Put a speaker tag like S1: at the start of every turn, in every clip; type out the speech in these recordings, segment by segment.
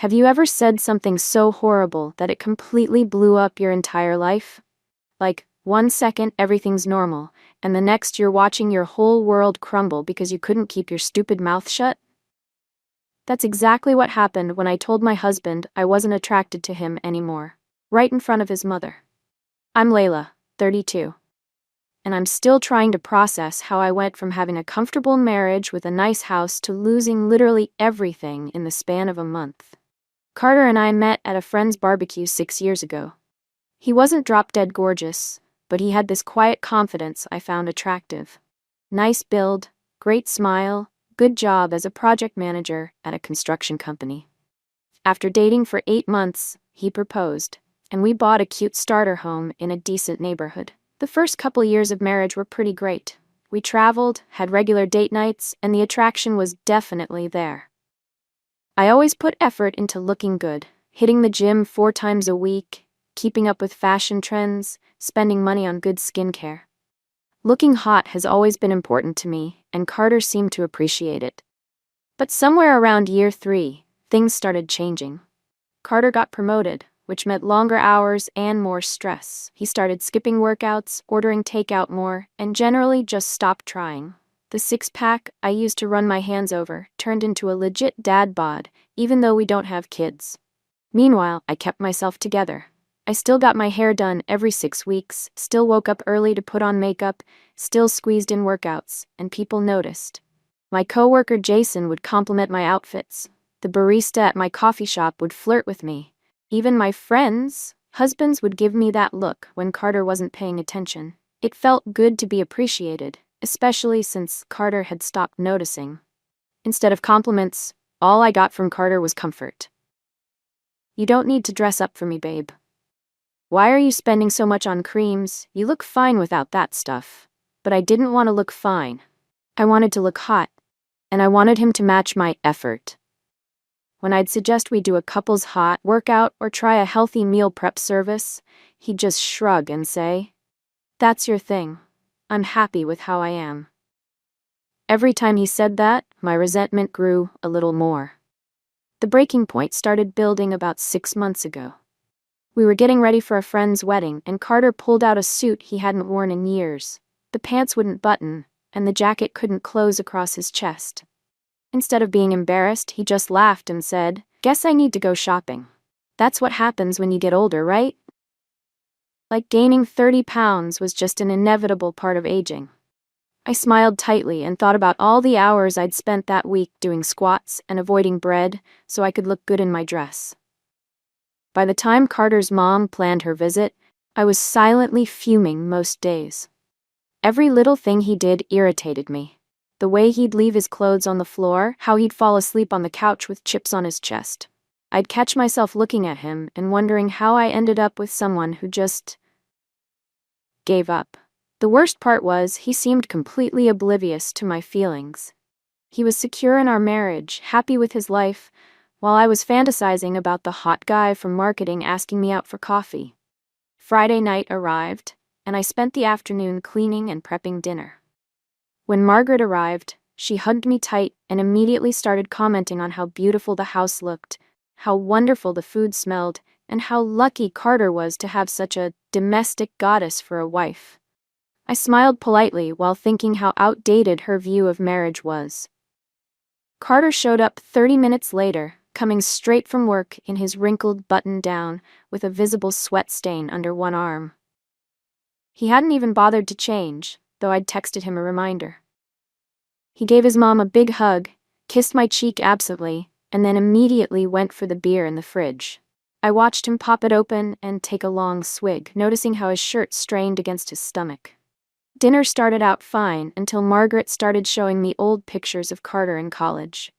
S1: Have you ever said something so horrible that it completely blew up your entire life? Like, 1 second everything's normal, and the next you're watching your whole world crumble because you couldn't keep your stupid mouth shut? That's exactly what happened when I told my husband I wasn't attracted to him anymore, right in front of his mother. I'm Layla, 32. And I'm still trying to process how I went from having a comfortable marriage with a nice house to losing literally everything in the span of a month. Carter and I met at a friend's barbecue 6 years ago. He wasn't drop-dead gorgeous, but he had this quiet confidence I found attractive. Nice build, great smile, good job as a project manager at a construction company. After dating for 8 months, he proposed, and we bought a cute starter home in a decent neighborhood. The first couple years of marriage were pretty great. We traveled, had regular date nights, and the attraction was definitely there. I always put effort into looking good, hitting the gym 4 times a week, keeping up with fashion trends, spending money on good skincare. Looking hot has always been important to me, and Carter seemed to appreciate it. But somewhere around year 3, things started changing. Carter got promoted, which meant longer hours and more stress. He started skipping workouts, ordering takeout more, and generally just stopped trying. The six-pack I used to run my hands over turned into a legit dad bod, even though we don't have kids. Meanwhile, I kept myself together. I still got my hair done every 6 weeks, still woke up early to put on makeup, still squeezed in workouts, and people noticed. My coworker Jason would compliment my outfits. The barista at my coffee shop would flirt with me. Even my friends' husbands would give me that look when Carter wasn't paying attention. It felt good to be appreciated, especially since Carter had stopped noticing. Instead of compliments, all I got from Carter was comfort. "You don't need to dress up for me, babe. Why are you spending so much on creams? You look fine without that stuff." But I didn't want to look fine. I wanted to look hot, and I wanted him to match my effort. When I'd suggest we do a couple's hot workout or try a healthy meal prep service, he'd just shrug and say, "That's your thing. I'm happy with how I am." Every time he said that, my resentment grew a little more. The breaking point started building about 6 months ago. We were getting ready for a friend's wedding, and Carter pulled out a suit he hadn't worn in years. The pants wouldn't button, and the jacket couldn't close across his chest. Instead of being embarrassed, he just laughed and said, "Guess I need to go shopping. That's what happens when you get older, right?" Like gaining 30 pounds was just an inevitable part of aging. I smiled tightly and thought about all the hours I'd spent that week doing squats and avoiding bread so I could look good in my dress. By the time Carter's mom planned her visit, I was silently fuming most days. Every little thing he did irritated me. The way he'd leave his clothes on the floor, how he'd fall asleep on the couch with chips on his chest. I'd catch myself looking at him and wondering how I ended up with someone who just gave up. The worst part was he seemed completely oblivious to my feelings. He was secure in our marriage, happy with his life, while I was fantasizing about the hot guy from marketing asking me out for coffee. Friday night arrived, and I spent the afternoon cleaning and prepping dinner. When Margaret arrived, she hugged me tight and immediately started commenting on how beautiful the house looked, how wonderful the food smelled, and how lucky Carter was to have such a domestic goddess for a wife. I smiled politely while thinking how outdated her view of marriage was. Carter showed up 30 minutes later, coming straight from work in his wrinkled button-down with a visible sweat stain under one arm. He hadn't even bothered to change, though I'd texted him a reminder. He gave his mom a big hug, kissed my cheek absently, and then immediately went for the beer in the fridge. I watched him pop it open and take a long swig, noticing how his shirt strained against his stomach. Dinner started out fine until Margaret started showing me old pictures of Carter in college.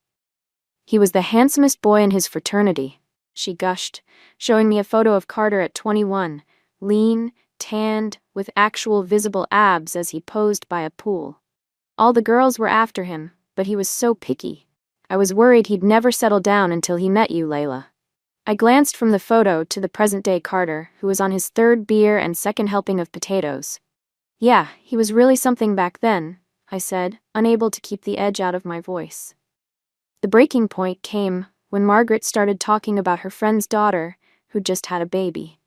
S1: "He was the handsomest boy in his fraternity," she gushed, showing me a photo of Carter at 21, lean, tanned, with actual visible abs as he posed by a pool. All the girls were after him, but he was so picky. "I was worried he'd never settle down until he met you, Layla." I glanced from the photo to the present-day Carter, who was on his 3rd beer and 2nd helping of potatoes. "Yeah, he was really something back then," I said, unable to keep the edge out of my voice. The breaking point came when Margaret started talking about her friend's daughter, who'd just had a baby.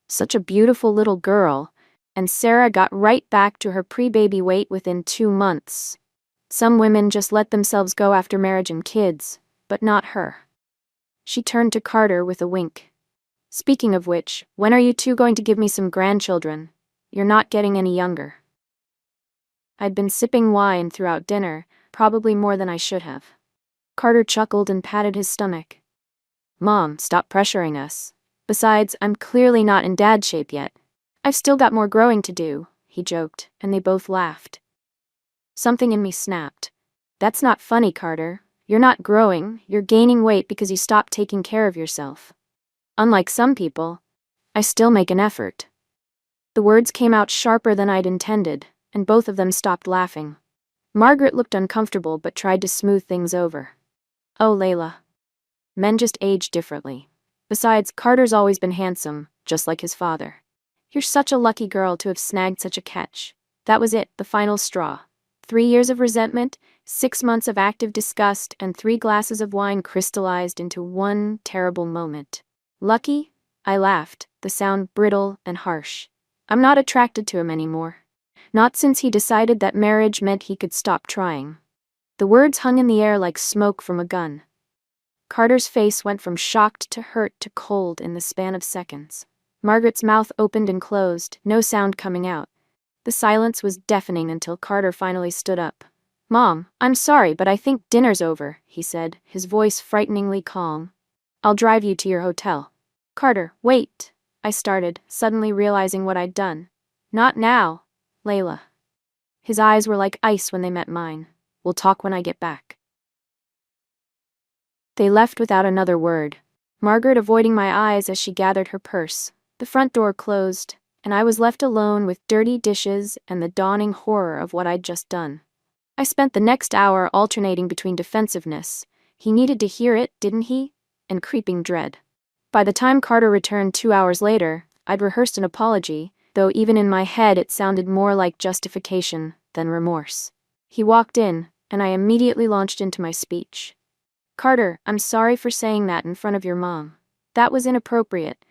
S1: Such a beautiful little girl, and Sarah got right back to her pre-baby weight within 2 months. Some women just let themselves go after marriage and kids, but not her. She turned to Carter with a wink. Speaking of which, when are you two going to give me some grandchildren? You're not getting any younger. I'd been sipping wine throughout dinner, probably more than I should have. Carter chuckled and patted his stomach. Mom, stop pressuring us. Besides, I'm clearly not in dad shape yet. I've still got more growing to do, he joked, and they both laughed. Something in me snapped. That's not funny, Carter. You're not growing, you're gaining weight because you stopped taking care of yourself. Unlike some people, I still make an effort. The words came out sharper than I'd intended, and both of them stopped laughing. Margaret looked uncomfortable but tried to smooth things over. Oh, Layla. Men just age differently. Besides, Carter's always been handsome, just like his father. You're such a lucky girl to have snagged such a catch. That was it, the final straw. 3 years of resentment, 6 months of active disgust, and 3 glasses of wine crystallized into one terrible moment. Lucky? I laughed, the sound brittle and harsh. I'm not attracted to him anymore. Not since he decided that marriage meant he could stop trying. The words hung in the air like smoke from a gun. Carter's face went from shocked to hurt to cold in the span of seconds. Margaret's mouth opened and closed, no sound coming out. The silence was deafening until Carter finally stood up. Mom, I'm sorry, but I think dinner's over, he said, his voice frighteningly calm. I'll drive you to your hotel. Carter, wait, I started, suddenly realizing what I'd done. Not now, Layla. His eyes were like ice when they met mine. We'll talk when I get back. They left without another word, Margaret avoiding my eyes as she gathered her purse. The front door closed, and I was left alone with dirty dishes and the dawning horror of what I'd just done. I spent the next hour alternating between defensiveness, he needed to hear it, didn't he, and creeping dread. By the time Carter returned 2 hours later, I'd rehearsed an apology, though even in my head it sounded more like justification than remorse. He walked in, and I immediately launched into my speech. Carter, I'm sorry for saying that in front of your mom. That was inappropriate.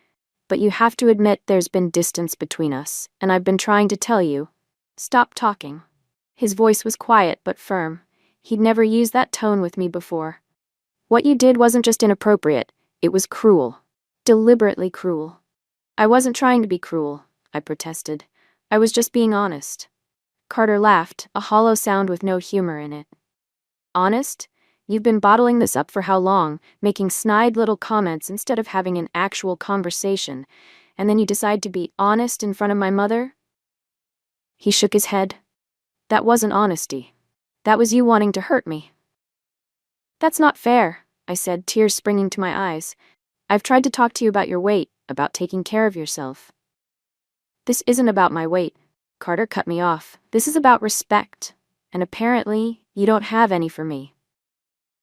S1: But you have to admit there's been distance between us, and I've been trying to tell you. Stop talking. His voice was quiet but firm. He'd never used that tone with me before. What you did wasn't just inappropriate, it was cruel. Deliberately cruel. I wasn't trying to be cruel, I protested. I was just being honest. Carter laughed, a hollow sound with no humor in it. Honest? You've been bottling this up for how long, making snide little comments instead of having an actual conversation, and then you decide to be honest in front of my mother? He shook his head. That wasn't honesty. That was you wanting to hurt me. That's not fair, I said, tears springing to my eyes. I've tried to talk to you about your weight, about taking care of yourself. This isn't about my weight. Carter cut me off. This is about respect, and apparently, you don't have any for me.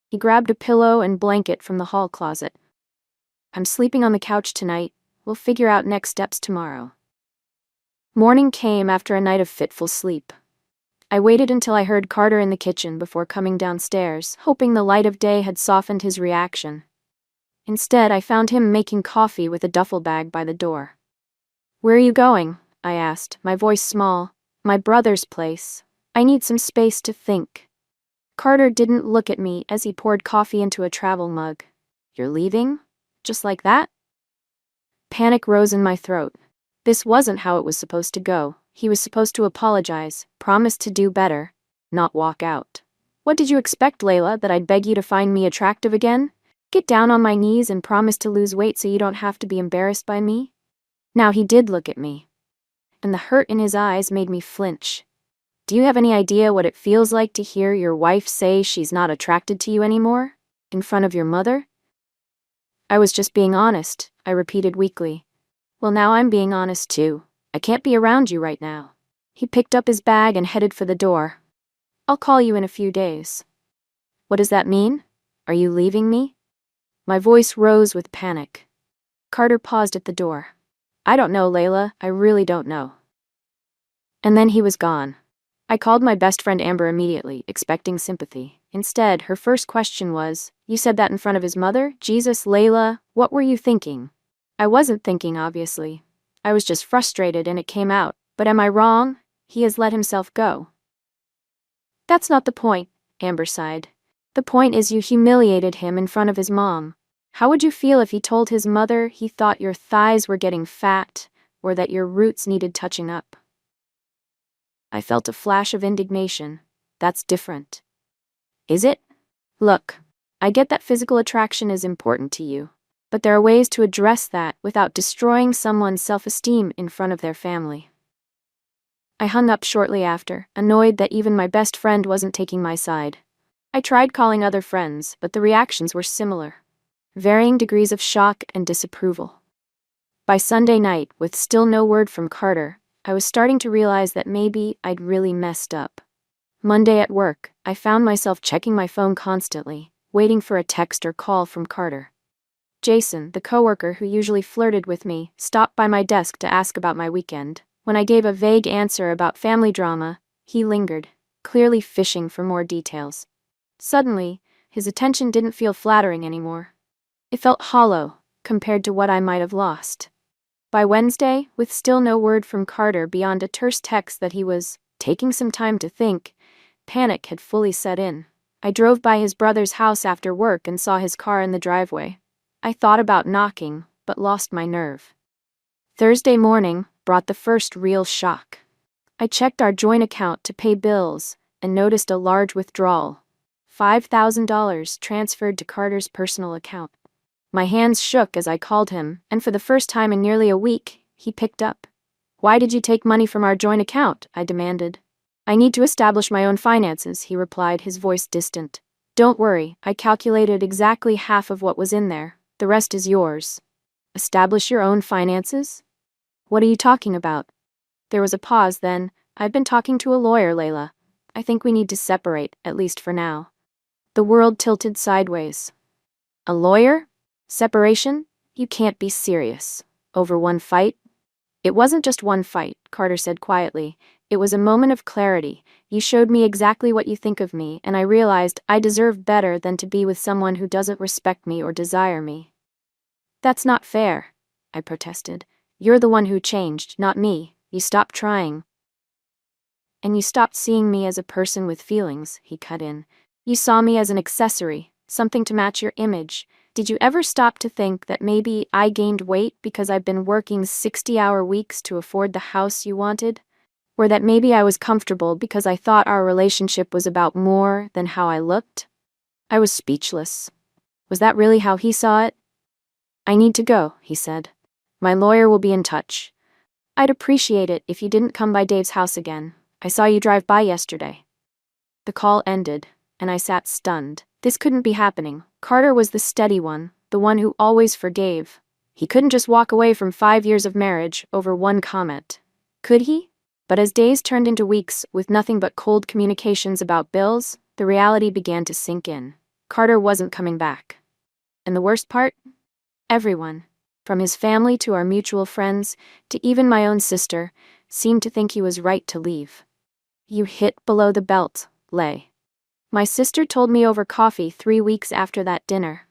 S1: He grabbed a pillow and blanket from the hall closet. I'm sleeping on the couch tonight. We'll figure out next steps tomorrow. Morning came after a night of fitful sleep. I waited until I heard Carter in the kitchen before coming downstairs, hoping the light of day had softened his reaction. Instead, I found him making coffee with a duffel bag by the door. Where are you going? I asked, my voice small. My brother's place. I need some space to think. Carter didn't look at me as he poured coffee into a travel mug. You're leaving? Just like that? Panic rose in my throat. This wasn't how it was supposed to go. He was supposed to apologize, promise to do better, not walk out. What did you expect, Layla, that I'd beg you to find me attractive again? Get down on my knees and promise to lose weight so you don't have to be embarrassed by me? Now he did look at me, and the hurt in his eyes made me flinch. Do you have any idea what it feels like to hear your wife say she's not attracted to you anymore? In front of your mother? I was just being honest, I repeated weakly. Well, now I'm being honest too. I can't be around you right now. He picked up his bag and headed for the door. I'll call you in a few days. What does that mean? Are you leaving me? My voice rose with panic. Carter paused at the door. I don't know, Layla. I really don't know. And then he was gone. I called my best friend Amber immediately, expecting sympathy. Instead, her first question was, "You said that in front of his mother? Jesus, Layla, what were you thinking?" I wasn't thinking, obviously. I was just frustrated and it came out. But am I wrong? He has let himself go. That's not the point, Amber sighed. The point is you humiliated him in front of his mom. How would you feel if he told his mother he thought your thighs were getting fat or that your roots needed touching up? I felt a flash of indignation. That's different. Is it? Look, I get that physical attraction is important to you, but there are ways to address that without destroying someone's self-esteem in front of their family. I hung up shortly after, annoyed that even my best friend wasn't taking my side. I tried calling other friends, but the reactions were similar. Varying degrees of shock and disapproval. By Sunday night, with still no word from Carter, I was starting to realize that maybe I'd really messed up. Monday at work, I found myself checking my phone constantly, waiting for a text or call from Carter. Jason, the coworker who usually flirted with me, stopped by my desk to ask about my weekend. When I gave a vague answer about family drama, he lingered, clearly fishing for more details. Suddenly, his attention didn't feel flattering anymore. It felt hollow, compared to what I might have lost. By Wednesday, with still no word from Carter beyond a terse text that he was taking some time to think, panic had fully set in. I drove by his brother's house after work and saw his car in the driveway. I thought about knocking, but lost my nerve. Thursday morning brought the first real shock. I checked our joint account to pay bills and noticed a large withdrawal. $5,000 transferred to Carter's personal account. My hands shook as I called him, and for the first time in nearly a week, he picked up. "Why did you take money from our joint account?" I demanded. "I need to establish my own finances," he replied, his voice distant. "Don't worry, I calculated exactly half of what was in there. The rest is yours." "Establish your own finances? What are you talking about?" There was a pause, then, "I've been talking to a lawyer, Layla. I think we need to separate, at least for now." The world tilted sideways. "A lawyer? Separation? You can't be serious. Over one fight?" "It wasn't just one fight," Carter said quietly. "It was a moment of clarity. You showed me exactly what you think of me, and I realized I deserve better than to be with someone who doesn't respect me or desire me." "That's not fair," I protested. "You're the one who changed, not me. You stopped trying." "And you stopped seeing me as a person with feelings," he cut in. "You saw me as an accessory, something to match your image. Did you ever stop to think that maybe I gained weight because I've been working 60-hour weeks to afford the house you wanted? Or that maybe I was comfortable because I thought our relationship was about more than how I looked?" I was speechless. Was that really how he saw it? "I need to go," he said. "My lawyer will be in touch. I'd appreciate it if you didn't come by Dave's house again. I saw you drive by yesterday." The call ended, and I sat stunned. This couldn't be happening. Carter was the steady one, the one who always forgave. He couldn't just walk away from 5 years of marriage over one comment. Could he? But as days turned into weeks with nothing but cold communications about bills, the reality began to sink in. Carter wasn't coming back. And the worst part? Everyone, from his family to our mutual friends, to even my own sister, seemed to think he was right to leave. "You hit below the belt, Lay," my sister told me over coffee 3 weeks after that dinner.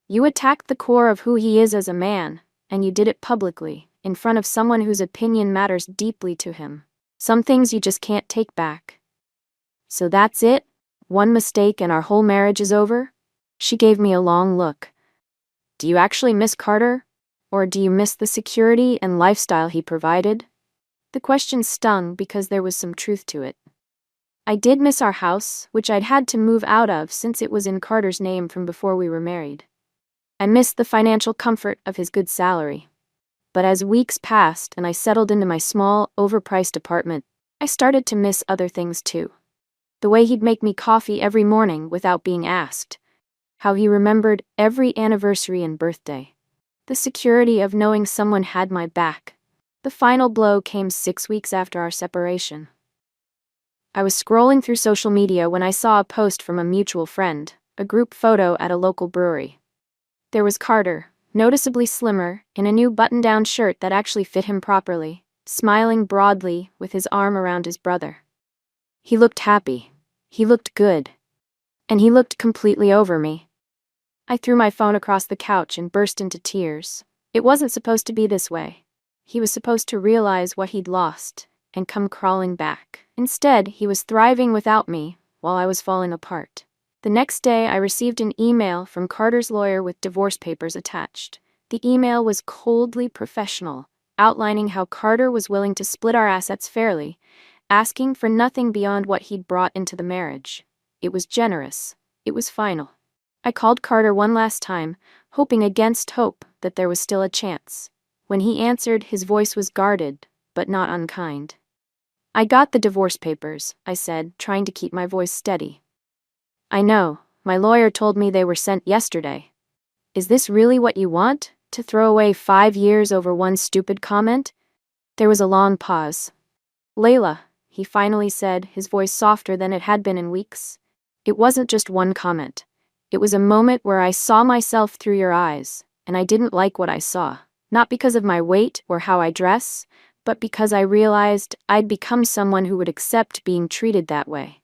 S1: "You attacked the core of who he is as a man, and you did it publicly, in front of someone whose opinion matters deeply to him. Some things you just can't take back." "So that's it? One mistake and our whole marriage is over?" She gave me a long look. "Do you actually miss Carter? Or do you miss the security and lifestyle he provided?" The question stung because there was some truth to it. I did miss our house, which I'd had to move out of since it was in Carter's name from before we were married. I missed the financial comfort of his good salary. But as weeks passed and I settled into my small, overpriced apartment, I started to miss other things too. The way he'd make me coffee every morning without being asked. How he remembered every anniversary and birthday. The security of knowing someone had my back. The final blow came 6 weeks after our separation. I was scrolling through social media when I saw a post from a mutual friend, a group photo at a local brewery. There was Carter, noticeably slimmer, in a new button-down shirt that actually fit him properly, smiling broadly with his arm around his brother. He looked happy. He looked good. And he looked completely over me. I threw my phone across the couch and burst into tears. It wasn't supposed to be this way. He was supposed to realize what he'd lost and come crawling back. Instead, he was thriving without me while I was falling apart. The next day, I received an email from Carter's lawyer with divorce papers attached. The email was coldly professional, outlining how Carter was willing to split our assets fairly, asking for nothing beyond what he'd brought into the marriage. It was generous. It was final. I called Carter one last time, hoping against hope that there was still a chance. When he answered, his voice was guarded, but not unkind. "I got the divorce papers," I said, trying to keep my voice steady. "I know. My lawyer told me they were sent yesterday. Is this really what you want? To throw away 5 years over one stupid comment?" There was a long pause. "Layla," he finally said, his voice softer than it had been in weeks. "It wasn't just one comment. It was a moment where I saw myself through your eyes, and I didn't like what I saw. Not because of my weight or how I dress, but because I realized I'd become someone who would accept being treated that way."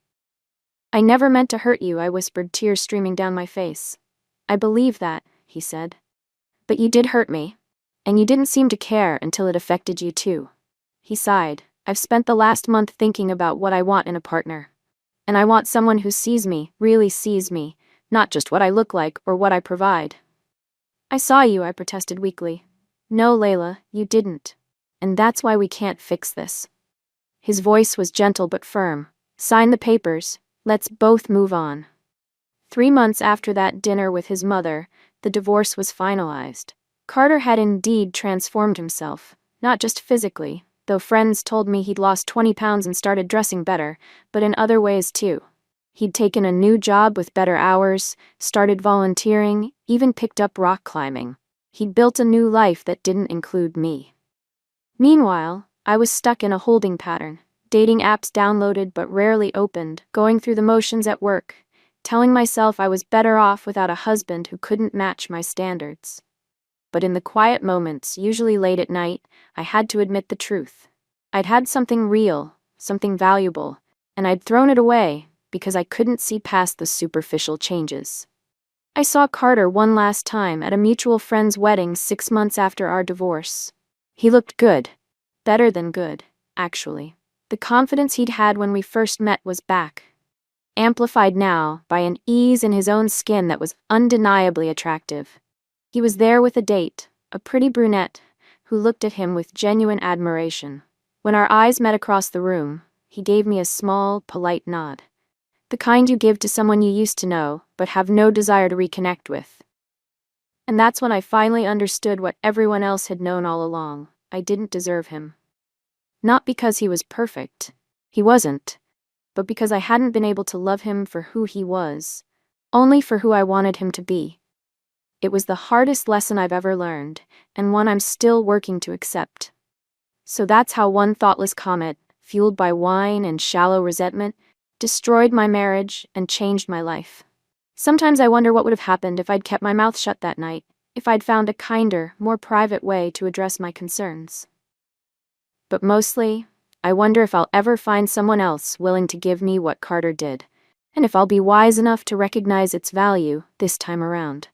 S1: "I never meant to hurt you," I whispered, tears streaming down my face. "I believe that," he said. "But you did hurt me, and you didn't seem to care until it affected you too." He sighed. "I've spent the last month thinking about what I want in a partner. And I want someone who sees me, really sees me, not just what I look like or what I provide." "I saw you," I protested weakly. "No, Layla, you didn't. And that's why we can't fix this." His voice was gentle but firm. "Sign the papers. Let's both move on." 3 months after that dinner with his mother, the divorce was finalized. Carter had indeed transformed himself, not just physically, though friends told me he'd lost 20 pounds and started dressing better, but in other ways too. He'd taken a new job with better hours, started volunteering, even picked up rock climbing. He'd built a new life that didn't include me. Meanwhile, I was stuck in a holding pattern, dating apps downloaded but rarely opened, going through the motions at work, telling myself I was better off without a husband who couldn't match my standards. But in the quiet moments, usually late at night, I had to admit the truth. I'd had something real, something valuable, and I'd thrown it away because I couldn't see past the superficial changes. I saw Carter one last time at a mutual friend's wedding 6 months after our divorce. He looked good. Better than good, actually. The confidence he'd had when we first met was back, amplified now by an ease in his own skin that was undeniably attractive. He was there with a date, a pretty brunette, who looked at him with genuine admiration. When our eyes met across the room, he gave me a small, polite nod. The kind you give to someone you used to know, but have no desire to reconnect with. And that's when I finally understood what everyone else had known all along. I didn't deserve him. Not because he was perfect. He wasn't. But because I hadn't been able to love him for who he was, only for who I wanted him to be. It was the hardest lesson I've ever learned, and one I'm still working to accept. So that's how one thoughtless comment, fueled by wine and shallow resentment, destroyed my marriage and changed my life. Sometimes I wonder what would have happened if I'd kept my mouth shut that night, if I'd found a kinder, more private way to address my concerns. But mostly, I wonder if I'll ever find someone else willing to give me what Carter did, and if I'll be wise enough to recognize its value this time around.